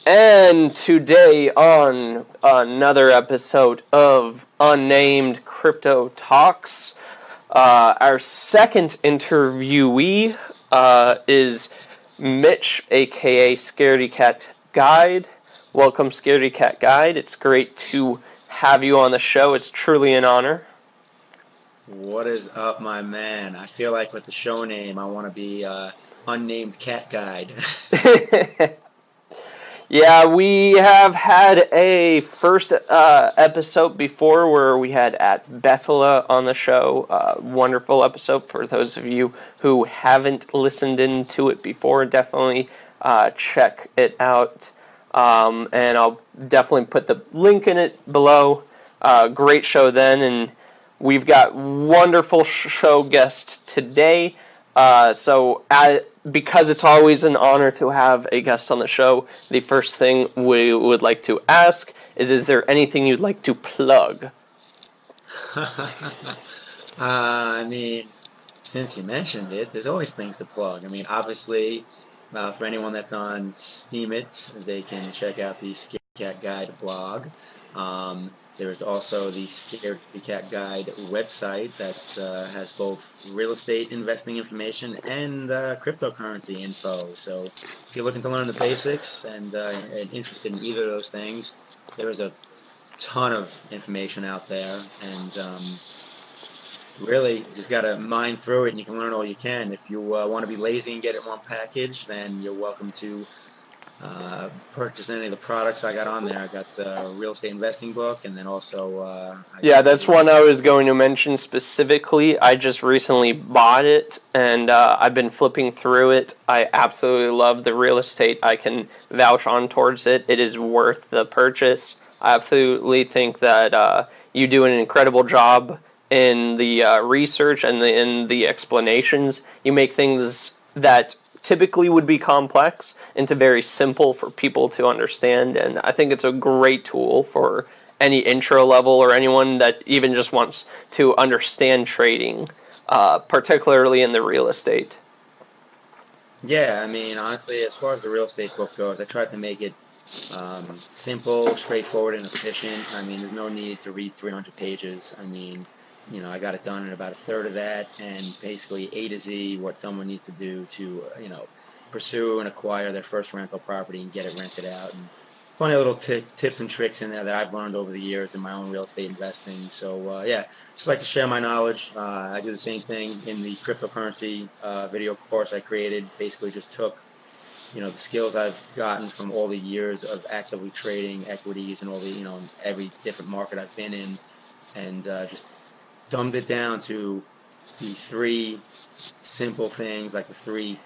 And today on another episode of Unnamed Crypto Talks, our second interviewee is Mitch, aka ScaredyCatGuide. Welcome, ScaredyCatGuide. It's great to have you on the show. It's truly an honor. What is up, my man? I feel like with the show name, I want to be Unnamed Cat Guide. Yeah, we have had a first episode before where we had at Bethela on the show. Wonderful episode for those of you who haven't listened into it before. Definitely check it out. And I'll definitely put the link in it below. Great show then, and we've got wonderful show guests today. Because it's always an honor to have a guest on the show, the first thing we would like to ask is there anything you'd like to plug? I mean, since you mentioned it, there's always things to plug. I mean, obviously, for anyone that's on SteemIt, they can check out the ScaredyCatGuide blog. There's also the ScaredyCatGuide website that has both real estate investing information and cryptocurrency info. So if you're looking to learn the basics and interested in either of those things, there is a ton of information out there. And really, you just got to mine through it and you can learn all you can. If you want to be lazy and get it in one package, then you're welcome to purchase any of the products I got on there. I got a real estate investing book, and then also That's one I was going to mention specifically. I just recently bought it, and I've been flipping through it. I absolutely love the real estate. I can vouch on towards it. It is worth the purchase. I absolutely think that you do an incredible job in the research and in the explanations. You make things that typically would be complex into very simple for people to understand, and I think it's a great tool for any intro level or anyone that even just wants to understand trading, particularly in the real estate. Yeah, I mean, honestly, as far as the real estate book goes, I tried to make it simple, straightforward, and efficient. I mean, there's no need to read 300 pages. I mean, I got it done in about a third of that, and basically A to Z what someone needs to do to, pursue and acquire their first rental property and get it rented out. And funny little tips and tricks in there that I've learned over the years in my own real estate investing. So, yeah, just like to share my knowledge. I do the same thing in the cryptocurrency video course I created. Basically just took, the skills I've gotten from all the years of actively trading equities and all the, every different market I've been in, and just dumbed it down to the three simple things, like the three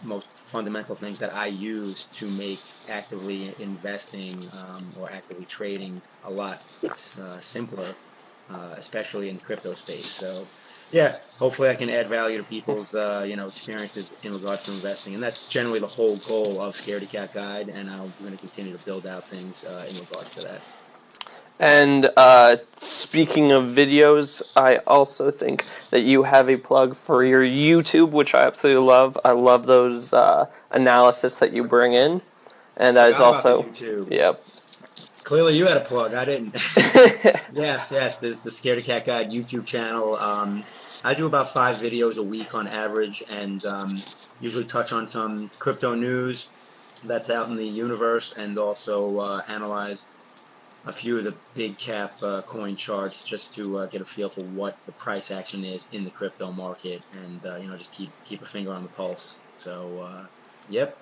most fundamental things that I use to make actively investing or actively trading a lot simpler, especially in the crypto space. So, yeah, hopefully I can add value to people's experiences in regards to investing, and that's generally the whole goal of ScaredyCatGuide, and I'm going to continue to build out things in regards to that. And speaking of videos, I also think that you have a plug for your YouTube, which I absolutely love. I love those analysis that you bring in, and that is also YouTube. Yep. Clearly, you had a plug. I didn't. Yes. There's the ScaredyCatGuide YouTube channel. I do about 5 videos a week on average, and usually touch on some crypto news that's out in the universe, and also analyze a few of the big cap coin charts just to get a feel for what the price action is in the crypto market, and just keep a finger on the pulse. So, yep.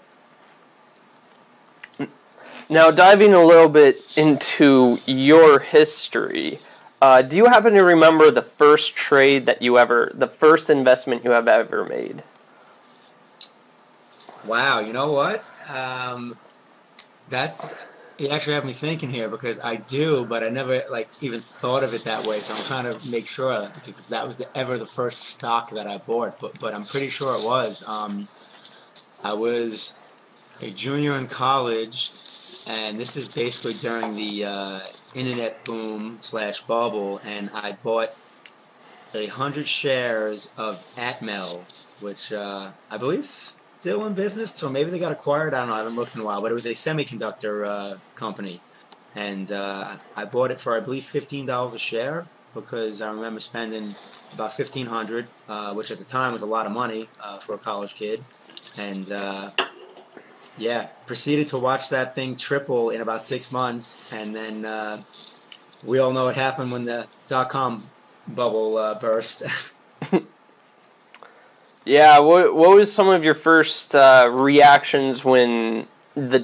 Now, diving a little bit into your history, do you happen to remember the first the first investment you have ever made? Wow, you know what? You actually have me thinking here, because I do, but I never even thought of it that way. So I'm trying to make sure, because that was ever the first stock that I bought. But I'm pretty sure it was. I was a junior in college, and this is basically during the internet boom / bubble, and I bought 100 shares of Atmel, which I believe still in business, so maybe they got acquired. I don't know. I haven't looked in a while, but it was a semiconductor company, and I bought it for I believe $15 a share because I remember spending about 1,500, which at the time was a lot of money for a college kid, and yeah, proceeded to watch that thing triple in about 6 months, and then we all know what happened when the dot-com bubble burst. Yeah, what was some of your first reactions when the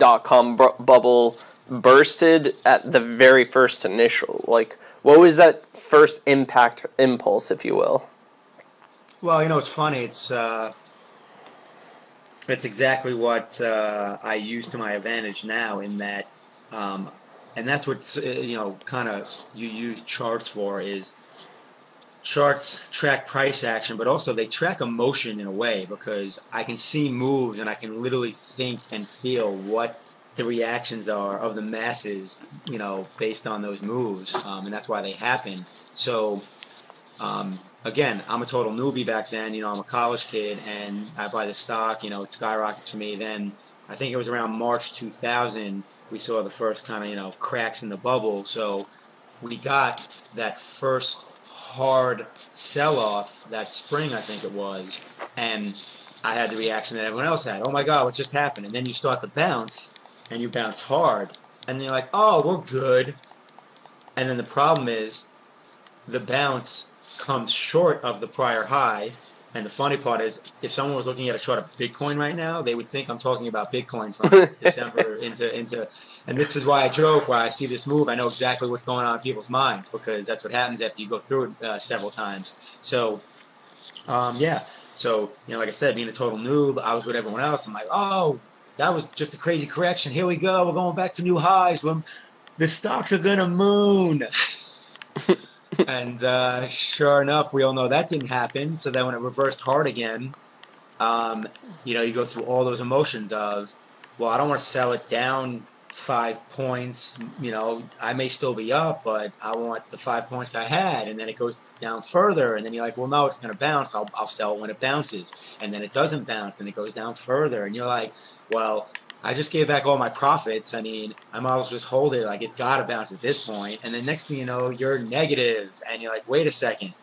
bubble bursted at the very first initial? Like, what was that first impact impulse, if you will? Well, it's funny. It's exactly what I use to my advantage now in that, um, and that's what kind of you use charts for is charts track price action, but also they track emotion in a way because I can see moves and I can literally think and feel what the reactions are of the masses, based on those moves, and that's why they happen. So again, I'm a total newbie back then. I'm a college kid, and I buy the stock. It skyrockets for me. Then I think it was around March 2000 we saw the first kind of cracks in the bubble. So we got that first hard sell-off that spring, I think it was, and I had the reaction that everyone else had. Oh my God, what just happened? And then you start to bounce, and you bounce hard, and then you're like, oh, we're good. And then the problem is the bounce comes short of the prior high. And the funny part is, if someone was looking at a chart of Bitcoin right now, they would think I'm talking about Bitcoin from December into. And this is why I joke, why I see this move, I know exactly what's going on in people's minds because that's what happens after you go through it several times. So, yeah. So, like I said, being a total noob, I was with everyone else. I'm like, oh, that was just a crazy correction. Here we go. We're going back to new highs. The stocks are gonna moon. And sure enough, we all know that didn't happen. So then when it reversed hard again, you go through all those emotions of, well, I don't want to sell it down 5 points. I may still be up, but I want the 5 points I had. And then it goes down further. And then you're like, well, no, it's going to bounce. I'll sell it when it bounces. And then it doesn't bounce and it goes down further. And you're like, well, I just gave back all my profits. I mean, I might as well just hold it. Like, it's got to bounce at this point. And then next thing you know, you're negative. And you're like, wait a second.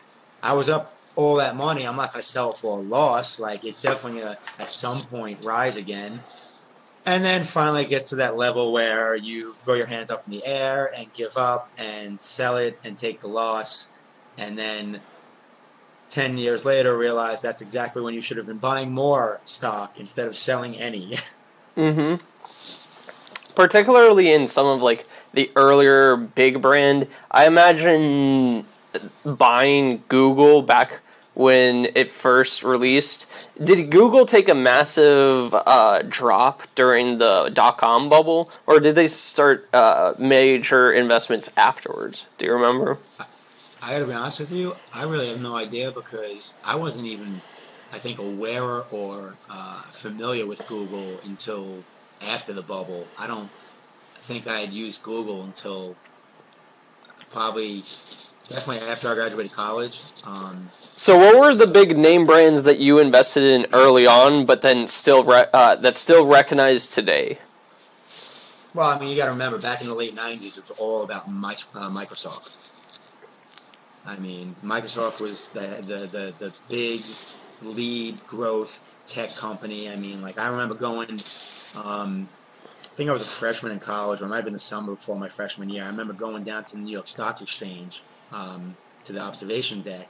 I was up all that money. I'm not going to sell it for a loss. Like, it's definitely going to, at some point, rise again. And then finally it gets to that level where you throw your hands up in the air and give up and sell it and take the loss. And then 10 years later realize that's exactly when you should have been buying more stock instead of selling any. Mm-hmm. Particularly in some of like the earlier big brand, I imagine buying Google back when it first released. Did Google take a massive drop during the dot-com bubble, or did they start major investments afterwards? Do you remember? I gotta be honest with you, I really have no idea because I wasn't even, I think, aware or familiar with Google until after the bubble. I don't think I had used Google until probably definitely after I graduated college. So what were the big name brands that you invested in early on, but then that's still recognized today? Well, I mean, you got to remember, back in the late '90s, it was all about Microsoft. I mean, Microsoft was the big lead growth tech company. I mean, like I remember going. I think I was a freshman in college, or it might have been the summer before my freshman year. I remember going down to the New York Stock Exchange to the observation deck,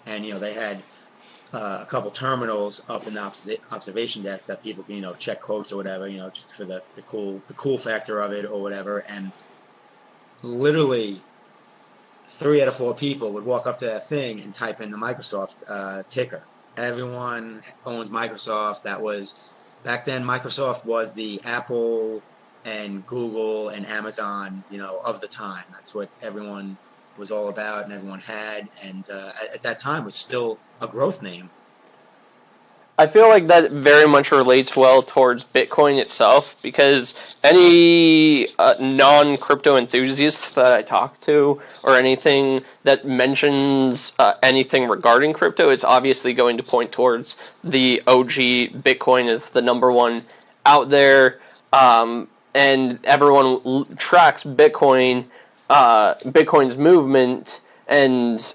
and they had a couple terminals up in the observation desk that people can check quotes or whatever, just for the cool factor of it or whatever. And literally 3 out of 4 people would walk up to that thing and type in the Microsoft ticker. Everyone owns Microsoft. That was back then. Microsoft was the Apple and Google and Amazon, of the time. That's what everyone was all about and everyone had. And at that time was still a growth name. I feel like that very much relates well towards Bitcoin itself, because any non-crypto enthusiast that I talk to, or anything that mentions anything regarding crypto, it's obviously going to point towards the OG. Bitcoin is the number one out there, and everyone tracks Bitcoin's movement, and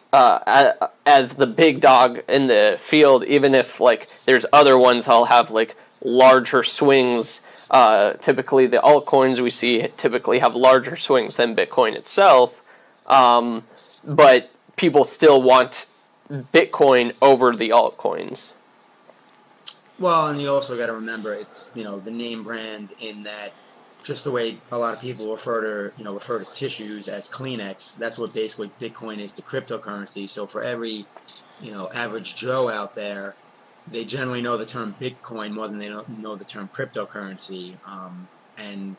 as the big dog in the field, even if like there's other ones that'll have like larger swings. Typically, the altcoins we see typically have larger swings than Bitcoin itself, but people still want Bitcoin over the altcoins. Well, and you also got to remember it's the name brand in that just the way a lot of people refer to tissues as Kleenex. That's what basically Bitcoin is to cryptocurrency. So for every average Joe out there, they generally know the term Bitcoin more than they know the term cryptocurrency. And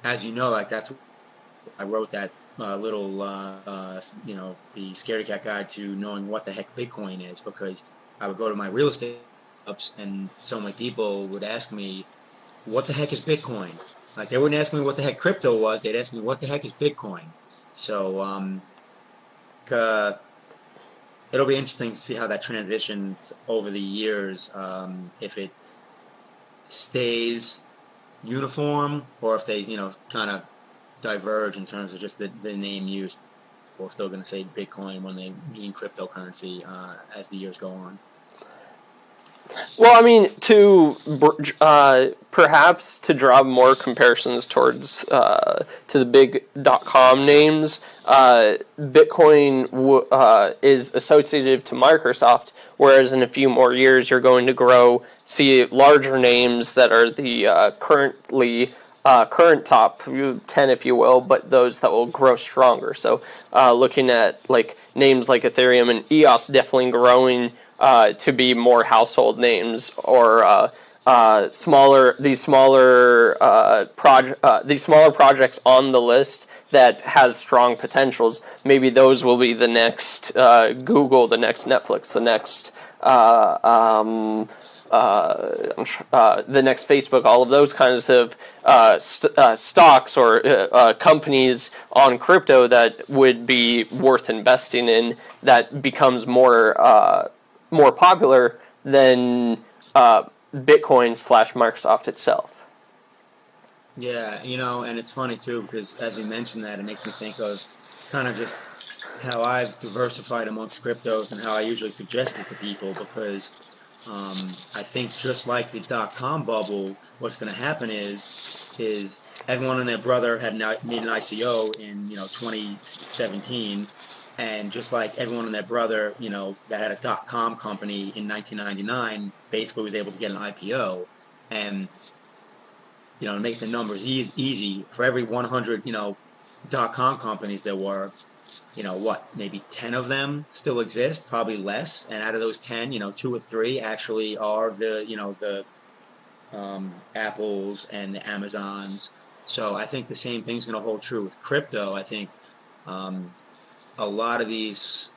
as you know, like that's I wrote that little the Scaredy Cat Guide to knowing what the heck Bitcoin is, because I would go to my real estate ups and so many people would ask me, what the heck is Bitcoin? Like, they wouldn't ask me what the heck crypto was, they'd ask me what the heck is Bitcoin. So it'll be interesting to see how that transitions over the years, if it stays uniform or if they kind of diverge in terms of just the name use. We're still going to say Bitcoin when they mean cryptocurrency as the years go on. Well, I mean, to perhaps to draw more comparisons towards to the big .com names, Bitcoin is associated to Microsoft, whereas in a few more years you're going to see larger names that are the current top 10, if you will, but those that will grow stronger. So looking at like names like Ethereum and EOS definitely growing to be more household names, or these smaller projects on the list that has strong potentials. Maybe those will be the next Google, the next Netflix, the next the next Facebook. All of those kinds of stocks or companies on crypto that would be worth investing in, that becomes more popular than Bitcoin/Microsoft itself. Yeah, and it's funny too, because as you mentioned that, it makes me think of kind of just how I've diversified amongst cryptos and how I usually suggest it to people, because I think just like the .com bubble, what's going to happen is everyone and their brother had made an ICO in 2017. And just like everyone and their brother, that had a .com company in 1999, basically was able to get an IPO. And, to make the numbers easy, for every 100, .com companies there were, maybe 10 of them still exist, probably less. And out of those 10, 2 or 3 actually are the Apples and the Amazons. So I think the same thing's going to hold true with crypto. I think a lot of these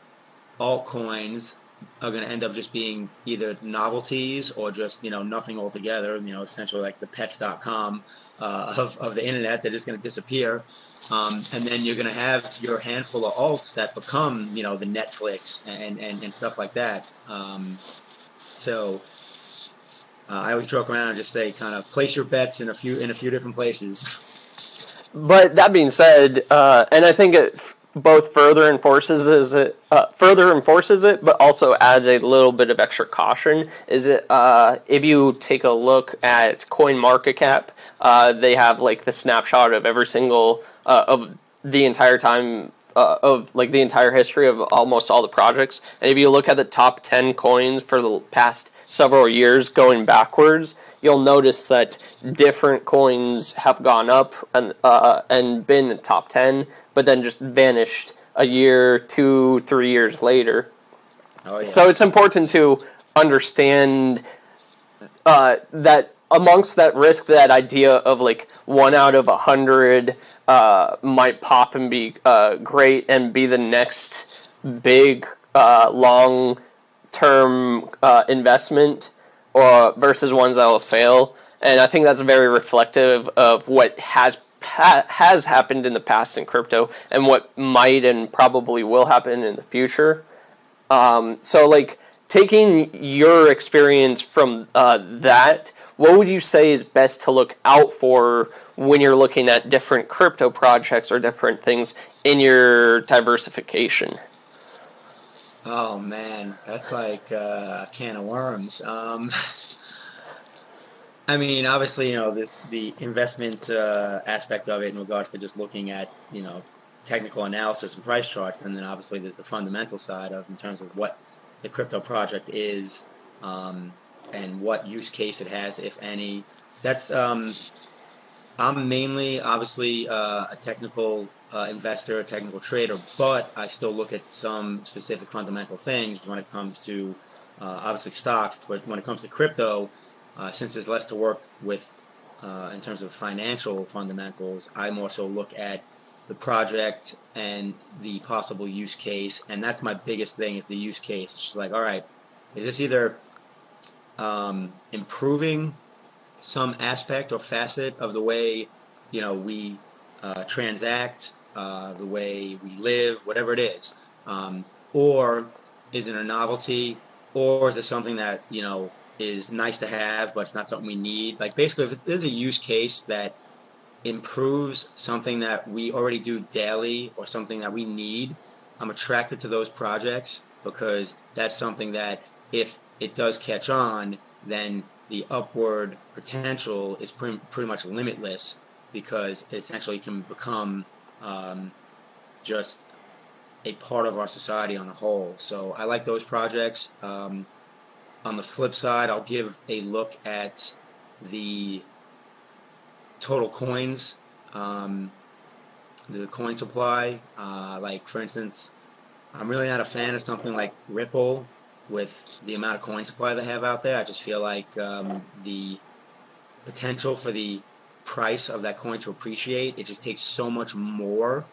altcoins are going to end up just being either novelties or just nothing altogether. Essentially like the pets.com of the internet that is going to disappear. And then you're going to have your handful of alts that become the Netflix and stuff like that. So I always joke around and just say, kind of place your bets in a few different places. But that being said, and I think it both further enforces it, but also adds a little bit of extra caution. If you take a look at CoinMarketCap, they have like the snapshot of every single of the entire time of like the entire history of almost all the projects. And if you look at the top 10 coins for the past several years going backwards, you'll notice that different coins have gone up and been in the top 10, but then just vanished a year, 2, 3 years later. Oh, yeah. So it's important to understand that amongst that risk, that idea of like 1 out of 100 might pop and be great and be the next big long-term investment. or versus ones that will fail. And I think that's very reflective of what has happened in the past in crypto and what might and probably will happen in the future. So, like, taking your experience from that, what would you say is best to look out for when you're looking at different crypto projects or different things in your diversification? Oh man, that's like a can of worms. I mean, obviously, the investment aspect of it in regards to just looking at, technical analysis and price charts, and then obviously there's the fundamental side of in terms of what the crypto project is, um, and what use case it has, if any. That's I'm mainly obviously a technical investor, a technical trader, but I still look at some specific fundamental things when it comes to obviously stocks. But when it comes to crypto, since there's less to work with in terms of financial fundamentals, I more so look at the project and the possible use case, and that's my biggest thing is the use case. It's just like, all right, is this either improving some aspect or facet of the way we transact, the way we live, whatever it is, or is it a novelty, or is it something that is nice to have, but it's not something we need? Like basically, if there's a use case that improves something that we already do daily or something that we need, I'm attracted to those projects because that's something that if it does catch on, then the upward potential is pretty much limitless because it essentially can become just a part of our society on a whole. So I like those projects. On the flip side, I'll give a look at the total coins, the coin supply. Like for instance, I'm really not a fan of something like Ripple with the amount of coin supply they have out there. I just feel like the potential for the price of that coin to appreciate, it just takes so much more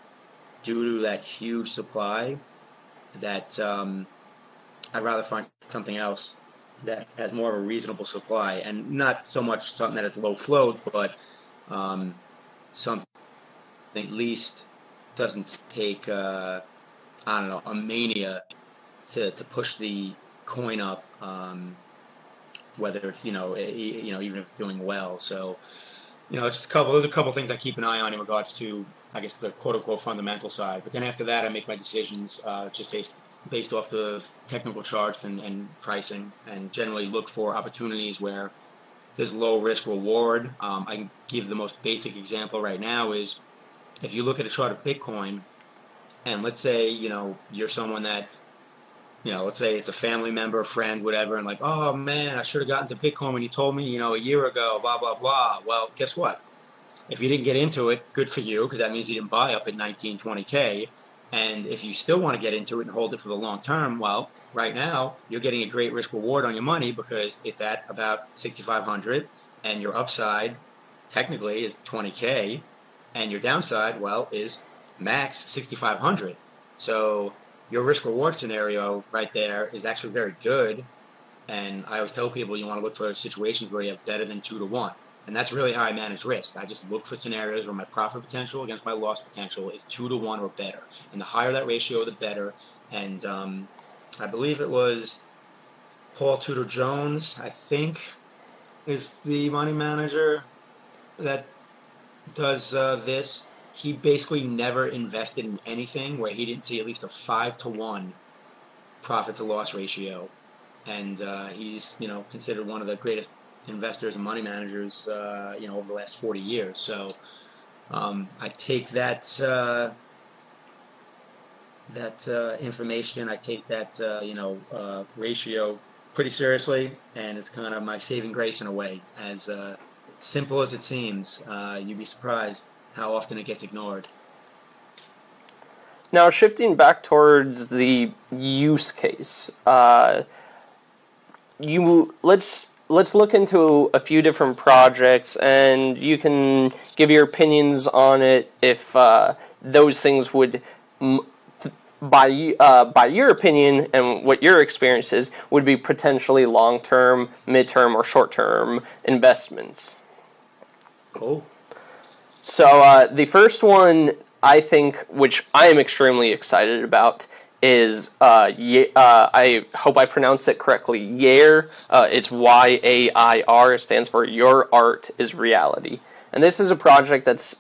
due to that huge supply that I'd rather find something else that has more of a reasonable supply and not so much something that is low float, but something at least doesn't take I don't know, a mania to push the coin up, whether it's even if it's doing well. So it's those are a couple things I keep an eye on in regards to, I guess, the quote unquote fundamental side. But then after that, I make my decisions just based off the technical charts and pricing, and generally look for opportunities where there's low risk reward. I can give the most basic example right now is if you look at a chart of Bitcoin, and let's say you're someone that let's say it's a family member, friend, whatever, and like, oh man, I should have gotten to Bitcoin when you told me, a year ago, blah, blah, blah. Well, guess what? If you didn't get into it, good for you, because that means you didn't buy up at 19, 20K. And if you still want to get into it and hold it for the long term, well, right now, you're getting a great risk reward on your money because it's at about 6,500, and your upside, technically, is 20K, and your downside, well, is max 6,500. So your risk reward scenario right there is actually very good. And I always tell people you want to look for situations where you have better than 2 to 1. And that's really how I manage risk. I just look for scenarios where my profit potential against my loss potential is 2 to 1 or better. And the higher that ratio, the better. And I believe it was Paul Tudor Jones, I think, is the money manager that does this. He basically never invested in anything where he didn't see at least a 5 to 1 profit to loss ratio, and he's considered one of the greatest investors and money managers over the last 40 years. So I take that information, I take that ratio pretty seriously, and it's kind of my saving grace in a way. As simple as it seems, you'd be surprised how often it gets ignored. Now, shifting back towards the use case, let's look into a few different projects, and you can give your opinions on it if those things would by your opinion and what your experience is, would be potentially long-term, mid-term, or short-term investments. Cool. So the first one, I think, which I am extremely excited about, is I hope I pronounced it correctly. Yair. It's YAIR. It stands for Your Art is Reality, and this is a project that's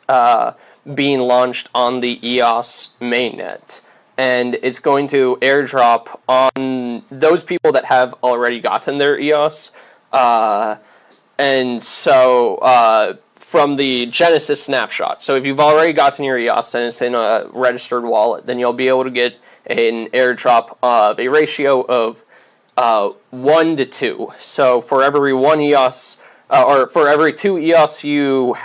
being launched on the EOS mainnet, and it's going to airdrop on those people that have already gotten their EOS, and so. From the Genesis snapshot. So if you've already gotten your EOS and it's in a registered wallet, then you'll be able to get an airdrop of a ratio of 1 to 2. So for every 1 EOS, or for every 2 EOS you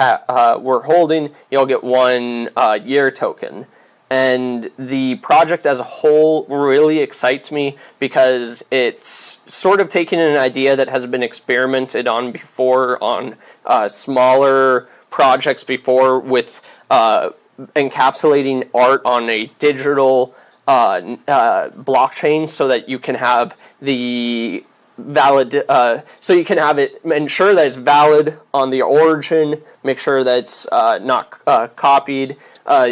were holding, you'll get 1 year token. And the project as a whole really excites me because it's sort of taking an idea that has been experimented on before on smaller projects before with encapsulating art on a digital blockchain so that you can have the valid, so you can have it, ensure that it's valid on the origin, make sure that it's not copied, so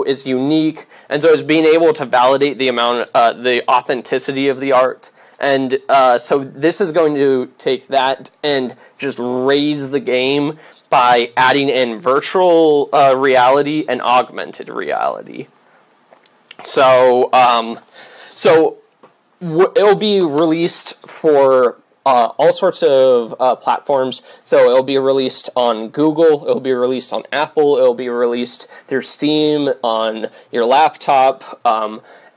it's unique, and so it's being able to validate the amount, the authenticity of the art. And so this is going to take that and just raise the game by adding in virtual reality and augmented reality. So, it'll be released for all sorts of platforms. So it'll be released on Google, it'll be released on Apple, it'll be released through Steam on your laptop,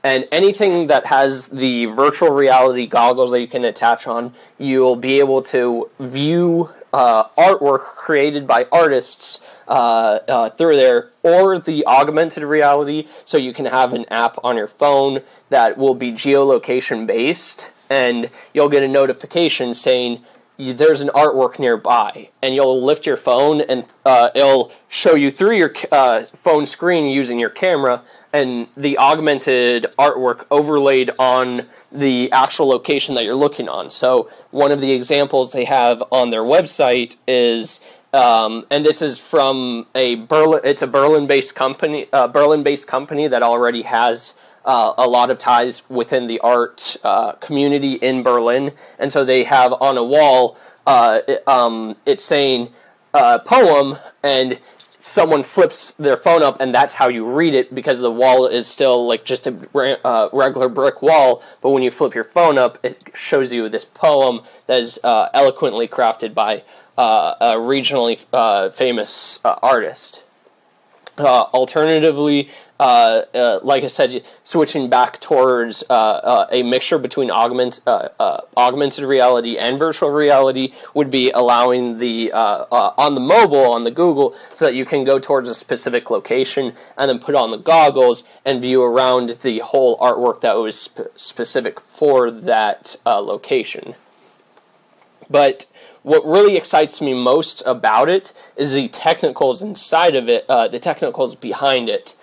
and anything that has the virtual reality goggles that you can attach on, you'll be able to view artwork created by artists through there, or the augmented reality, so you can have an app on your phone that will be geolocation based, and you'll get a notification saying there's an artwork nearby, and you'll lift your phone and it'll show you through your phone screen using your camera, and the augmented artwork overlaid on the actual location that you're looking on. So one of the examples they have on their website is, and this is from a Berlin-based company, that already has a lot of ties within the art community in Berlin, and so they have on a wall, it's saying poem, and someone flips their phone up, and that's how you read it, because the wall is still like just a regular brick wall, but when you flip your phone up, it shows you this poem that is eloquently crafted by a regionally famous artist. Alternatively, like I said, switching back towards a mixture between augmented reality and virtual reality would be allowing the on the mobile, on the Google, so that you can go towards a specific location and then put on the goggles and view around the whole artwork that was specific for that location. But what really excites me most about it is the technicals inside of it, the technicals behind it,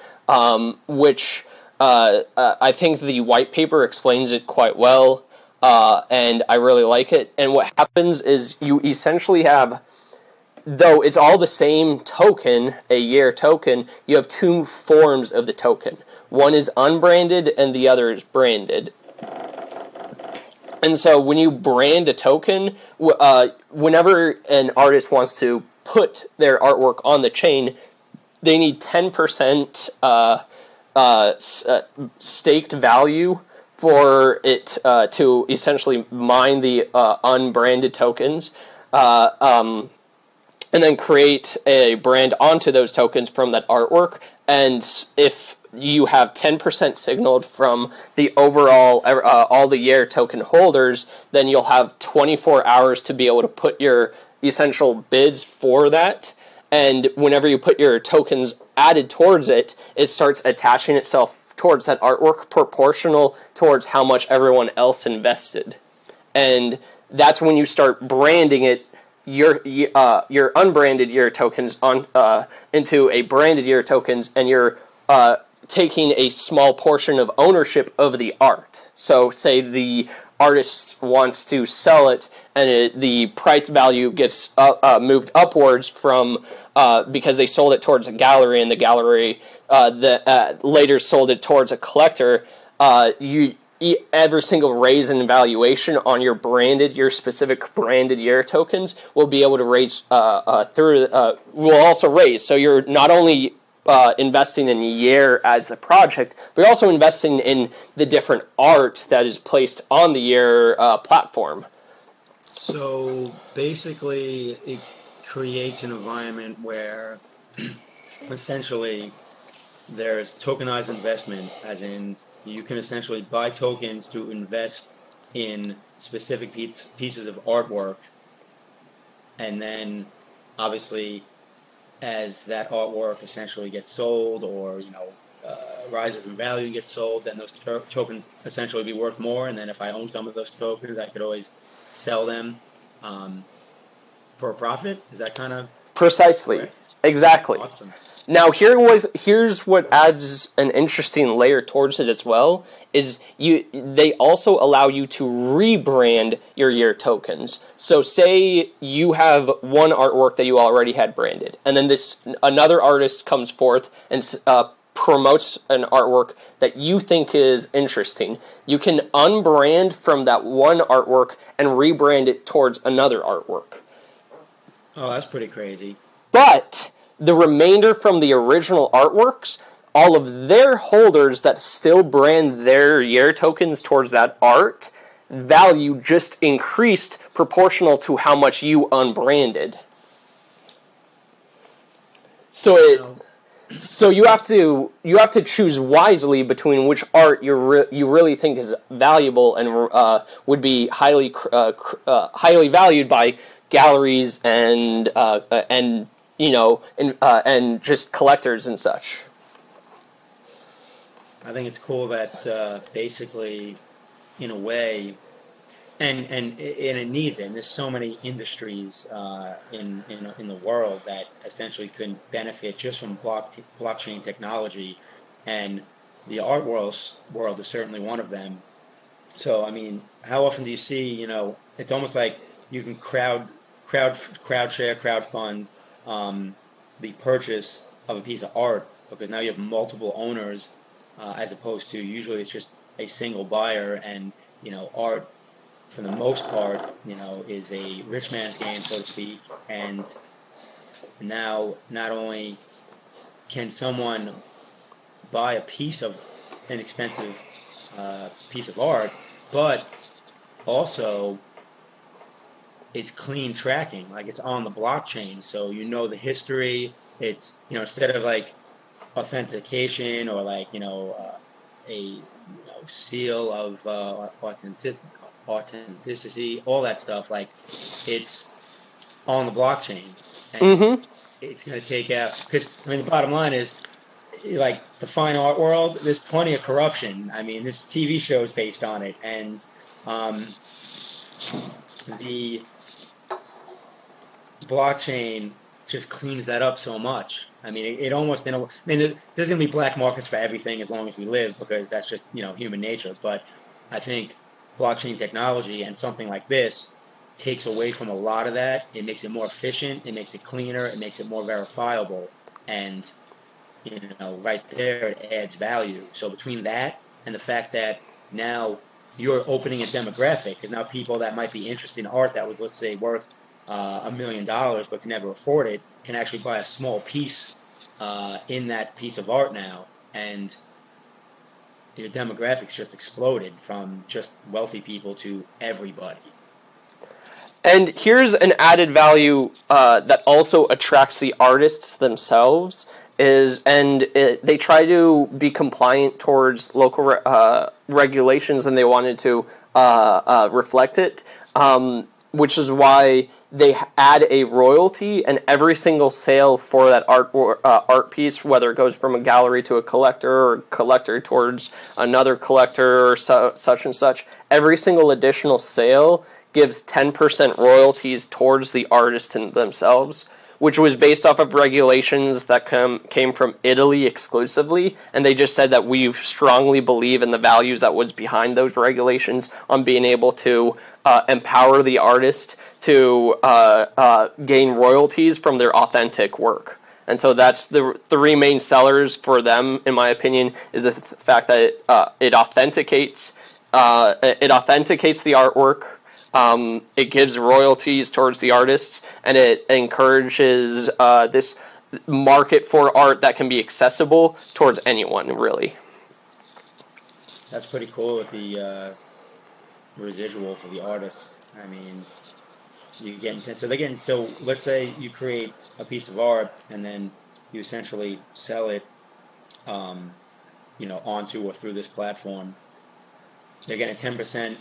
which I think the white paper explains it quite well, and I really like it. And what happens is you essentially have, though it's all the same token, a year token, you have 2 forms of the token. One is unbranded and the other is branded. And so when you brand a token, whenever an artist wants to put their artwork on the chain, they need 10% staked value for it to essentially mine the unbranded tokens, and then create a brand onto those tokens from that artwork. And if you have 10% signaled from the overall, all the year token holders, then you'll have 24 hours to be able to put your essential bids for that. And whenever you put your tokens added towards it, it starts attaching itself towards that artwork proportional towards how much everyone else invested. And that's when you start branding it, your unbranded year tokens on into a branded year tokens, and your taking a small portion of ownership of the art. So say the artist wants to sell it, and the price value gets moved upwards from because they sold it towards a gallery, and the gallery later sold it towards a collector. Every single raise in valuation on your specific branded year tokens will be able to raise will also raise. So you're not only investing in year as the project, but you're also investing in the different art that is placed on the year platform. So basically, it creates an environment where essentially there's tokenized investment, as in you can essentially buy tokens to invest in specific pieces of artwork, and then obviously as that artwork essentially gets sold or rises in value and gets sold, then those tokens essentially be worth more, and then if I own some of those tokens, I could always sell them for a profit. Is that kind of precisely correct? Exactly. Awesome. Now here's what adds an interesting layer towards it as well, is they also allow you to rebrand your year tokens. So say you have one artwork that you already had branded, and then another artist comes forth and promotes an artwork that you think is interesting. You can unbrand from that one artwork and rebrand it towards another artwork. Oh, that's pretty crazy. But the remainder from the original artworks, all of their holders that still brand their year tokens towards that art, value just increased proportional to how much you unbranded. So you have to choose wisely between which art you really think is valuable and would be highly valued by galleries and just collectors and such. I think it's cool that basically, in a way, and it needs it. And there's so many industries in the world that essentially could benefit just from blockchain technology, and the art world is certainly one of them. So I mean, how often do you see? It's almost like you can crowd share, crowd fund the purchase of a piece of art, because now you have multiple owners, as opposed to usually it's just a single buyer, and art for the most part is a rich man's game, so to speak. And now not only can someone buy a piece of an expensive piece of art, but also it's clean tracking, like it's on the blockchain, so the history. It's instead of like authentication or like a seal of authenticity, all that stuff, like it's on the blockchain, and it's going to take out, because I mean the bottom line is, like the fine art world, there's plenty of corruption. I mean, this TV show is based on it, and the blockchain just cleans that up so much. I mean, it almost, there's going to be black markets for everything as long as we live, because that's just, human nature. But I think blockchain technology and something like this takes away from a lot of that. It makes it more efficient, it makes it cleaner, it makes it more verifiable, and, right there it adds value. So between that and the fact that now you're opening a demographic, because now people that might be interested in art that was, let's say, worth $1 million but can never afford it, can actually buy a small piece in that piece of art now, and your demographics just exploded from just wealthy people to everybody. And here's an added value that also attracts the artists themselves, they try to be compliant towards local regulations, and they wanted to reflect it, which is why they add a royalty, and every single sale for that art piece, whether it goes from a gallery to a collector, or a collector towards another collector, or such and such, every single additional sale gives 10% royalties towards the artist themselves, which was based off of regulations that came from Italy exclusively, and they just said that we strongly believe in the values that was behind those regulations on being able to empower the artist to gain royalties from their authentic work. And so that's the three main sellers for them, in my opinion, is the fact that it authenticates the artwork. It gives royalties towards the artists, and it encourages this market for art that can be accessible towards anyone, really. That's pretty cool with the residual for the artists. I mean, you get so they're getting so let's say you create a piece of art and then you essentially sell it, onto or through this platform. They're getting 10%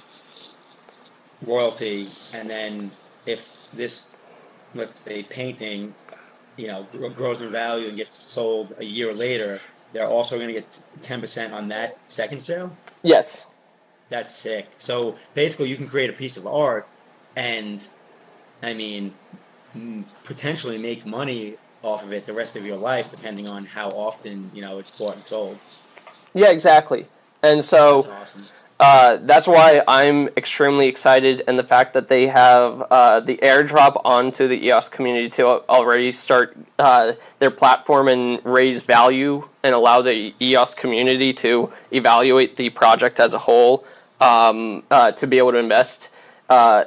royalty, and then if this, let's say, painting, grows in value and gets sold a year later, they're also going to get 10% on that second sale? Yes. That's sick. So basically, you can create a piece of art and, I mean, potentially make money off of it the rest of your life, depending on how often, it's bought and sold. Yeah, exactly. And so That's awesome. That's why I'm extremely excited, and the fact that they have the airdrop onto the EOS community to already start their platform and raise value and allow the EOS community to evaluate the project as a whole, to be able to invest,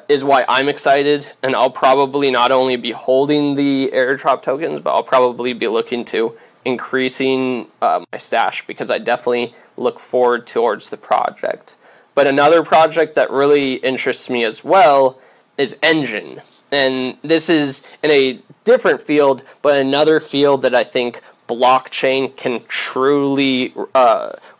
is why I'm excited. And I'll probably not only be holding the airdrop tokens, but I'll probably be looking to increasing my stash, because I definitely look forward towards the project. But another project that really interests me as well is Engine. And this is in a different field, but another field that I think blockchain can truly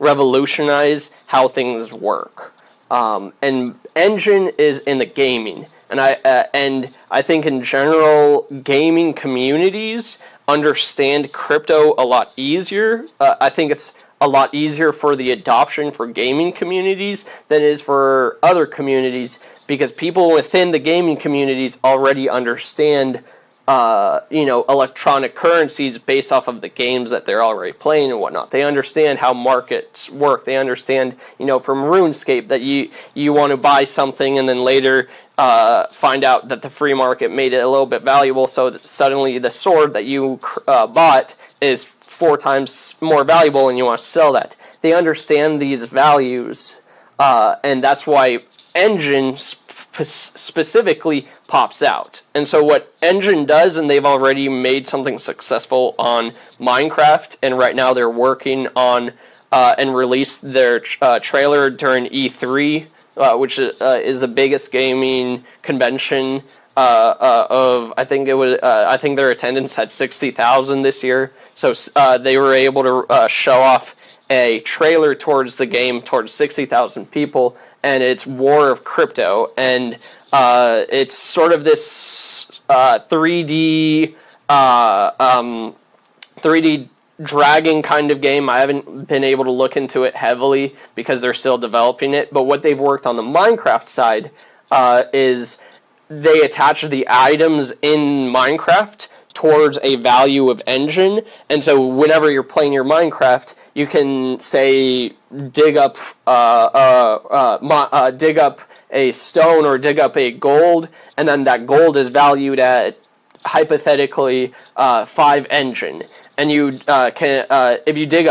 revolutionize how things work. And Engine is in the gaming. And I think in general, gaming communities understand crypto a lot easier. I think it's a lot easier for the adoption for gaming communities than it is for other communities, because people within the gaming communities already understand electronic currencies based off of the games that they're already playing and whatnot. They understand how markets work. They understand, from RuneScape that you want to buy something and then later find out that the free market made it a little bit valuable, so that suddenly the sword that you bought is 4 times more valuable and you want to sell that. They understand these values, and that's why Engine specifically pops out. And so what Engine does, and they've already made something successful on Minecraft, and right now they're working on and released their trailer during E3, which is the biggest gaming convention I think their attendance had 60,000 this year. So they were able to show off a trailer towards the game towards 60,000 people, and it's War of Crypto, and it's sort of this 3D 3D dragon kind of game. I haven't been able to look into it heavily because they're still developing it, but what they've worked on the Minecraft side is they attach the items in Minecraft towards a value of Engine, and so whenever you're playing your Minecraft, you can say dig up a stone or dig up a gold, and then that gold is valued at hypothetically 5 Engine. And you can, if you dig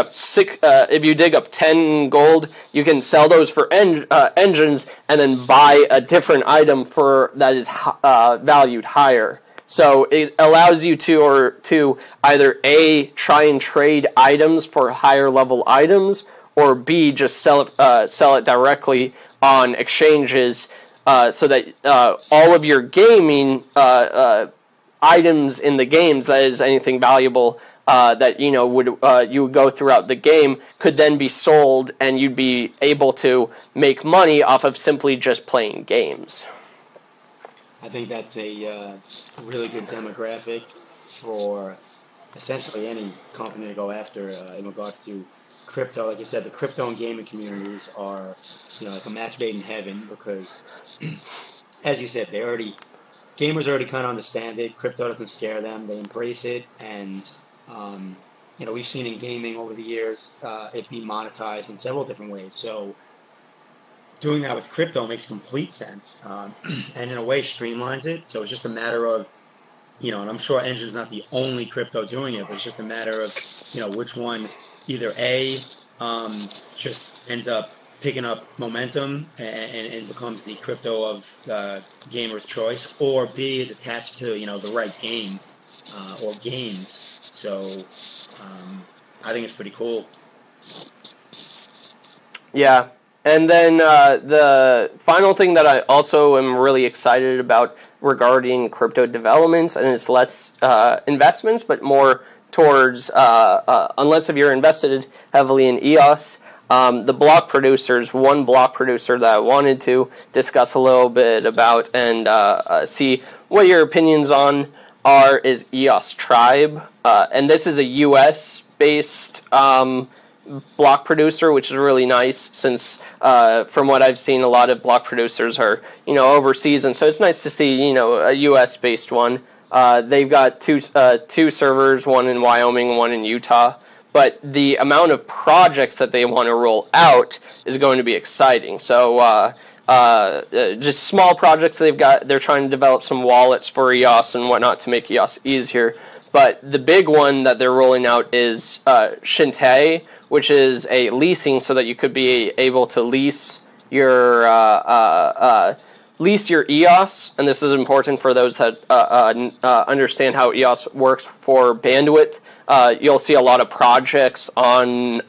up 10 gold, you can sell those for engines, and then buy a different item that is valued higher. So it allows you to either A, try and trade items for higher level items, or B, just sell it directly on exchanges, so that all of your gaming items in the games, that is anything valuable that you would go throughout the game, could then be sold, and you'd be able to make money off of simply just playing games. I think that's a really good demographic for essentially any company to go after in regards to crypto. Like you said, the crypto and gaming communities are like a match made in heaven, because as you said, they already gamers already kind of understand it. Crypto doesn't scare them; they embrace it, and um, we've seen in gaming over the years it be monetized in several different ways. So doing that with crypto makes complete sense, and in a way streamlines it. So it's just a matter of, and I'm sure Engine's not the only crypto doing it, but it's just a matter of, which one either A, just ends up picking up momentum and becomes the crypto of gamer's choice, or B is attached to, the right game or games. So I think it's pretty cool. Yeah. And then the final thing that I also am really excited about regarding crypto developments, and it's less investments, but more towards, unless if you're invested heavily in EOS, the block producers, one block producer that I wanted to discuss a little bit about and see what your opinions on is EOS Tribe. And this is a US-based block producer, which is really nice since from what I've seen, a lot of block producers are, overseas, and so it's nice to see, a US based one. They've got two servers, one in Wyoming, one in Utah, but the amount of projects that they want to roll out is going to be exciting. So just small projects they're trying to develop some wallets for EOS and whatnot to make EOS easier. But the big one that they're rolling out is Shintai, which is a leasing, so that you could be able to lease your EOS, and this is important for those that understand how EOS works for bandwidth. You'll see a lot of projects on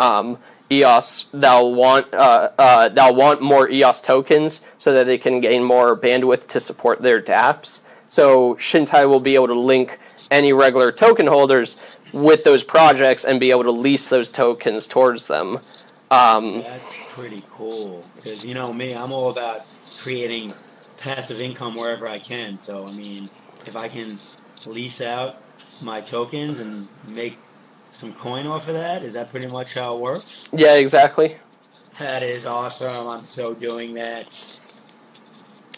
EOS that'll want more EOS tokens so that they can gain more bandwidth to support their dApps. So Shintai will be able to link any regular token holders with those projects and be able to lease those tokens towards them. That's pretty cool, because me, I'm all about creating passive income wherever I can. So I mean, if I can lease out my tokens and make some coin off of that, is that pretty much how it works? Yeah, exactly. That is awesome. I'm so doing that.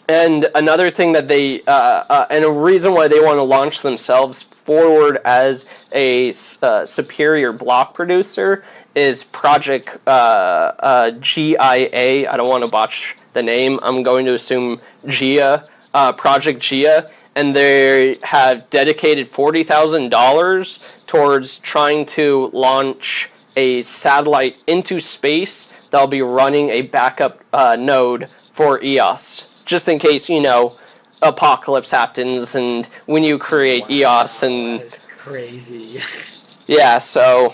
And another thing that they, and a reason why they want to launch themselves forward as a superior block producer is Project GIA. I don't want to botch the name. I'm going to assume GIA, Project GIA, and they have dedicated $40,000 towards trying to launch a satellite into space that'll be running a backup node for EOS. Just in case, apocalypse happens and when you create EOS and... That is crazy. Yeah, so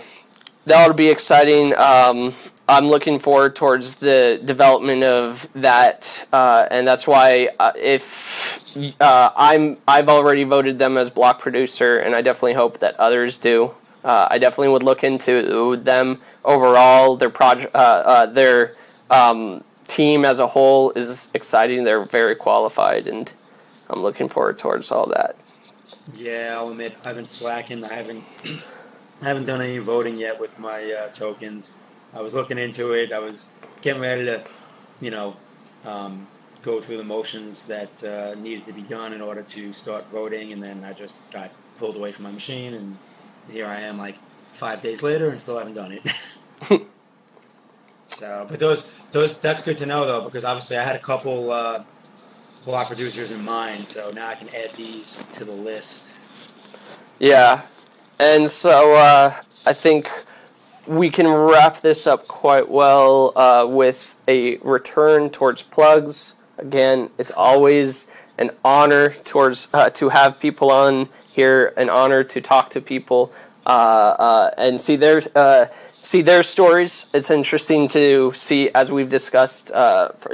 that'll be exciting. I'm looking forward towards the development of that, and that's why I've already voted them as block producer, and I definitely hope that others do. I definitely would look into them overall. Their project, their team as a whole is exciting. They're very qualified, and I'm looking forward towards all that. Yeah, I'll admit I've been slacking. I haven't done any voting yet with my tokens. I was looking into it. I was getting ready to, go through the motions that needed to be done in order to start voting, and then I just got pulled away from my machine, and here I am, like 5 days later, and still haven't done it. So, but that's good to know though, because obviously I had a couple block producers in mind, so now I can add these to the list. Yeah, and so I think we can wrap this up quite well with a return towards plugs. Again, it's always an honor to have people on here, an honor to talk to people and see their stories. It's interesting to see, as we've discussed,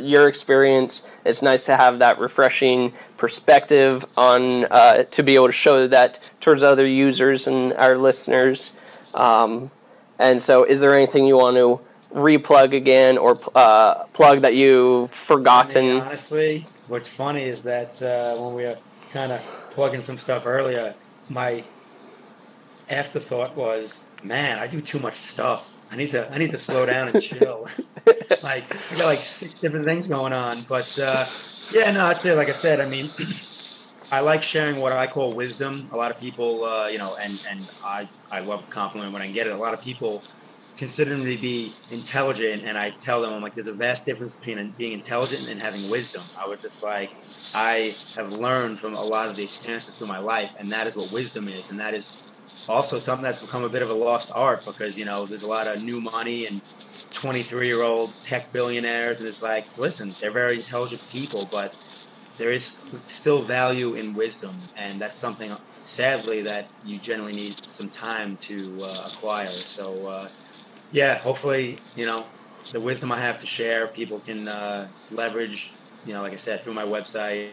your experience. It's nice to have that refreshing perspective on to be able to show that towards other users and our listeners. And so, is there anything you want to replug again or plug that you've forgotten? I mean, honestly, what's funny is that when we were kind of plugging some stuff earlier, my afterthought was, man, I do too much stuff. I need to slow down and chill. I got like 6 different things going on. But yeah, no, that's it. Like I said, I mean, I like sharing what I call wisdom. A lot of people, and I love a compliment when I get it. A lot of people consider me to be intelligent, and I tell them, I'm like, there's a vast difference between being intelligent and having wisdom. I was just like, I have learned from a lot of the experiences through my life, and that is what wisdom is, and that is also something that's become a bit of a lost art because there's a lot of new money and 23-year-old tech billionaires, and it's like, listen, they're very intelligent people, but there is still value in wisdom, and that's something, sadly, that you generally need some time to acquire. So, yeah, hopefully, the wisdom I have to share, people can leverage, like I said, through my website,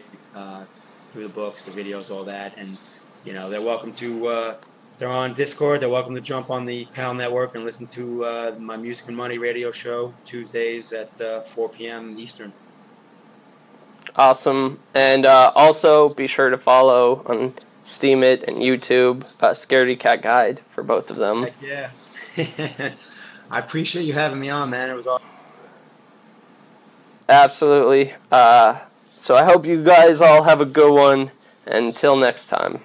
through the books, the videos, all that, and they're welcome to. They're on Discord. They're welcome to jump on the PAL network and listen to my Music and Money radio show Tuesdays at 4 p.m. Eastern. Awesome. And also be sure to follow on SteemIt and YouTube, ScaredyCatGuide for both of them. Heck yeah. I appreciate you having me on, man. It was awesome. Absolutely. So I hope you guys all have a good one. Until next time.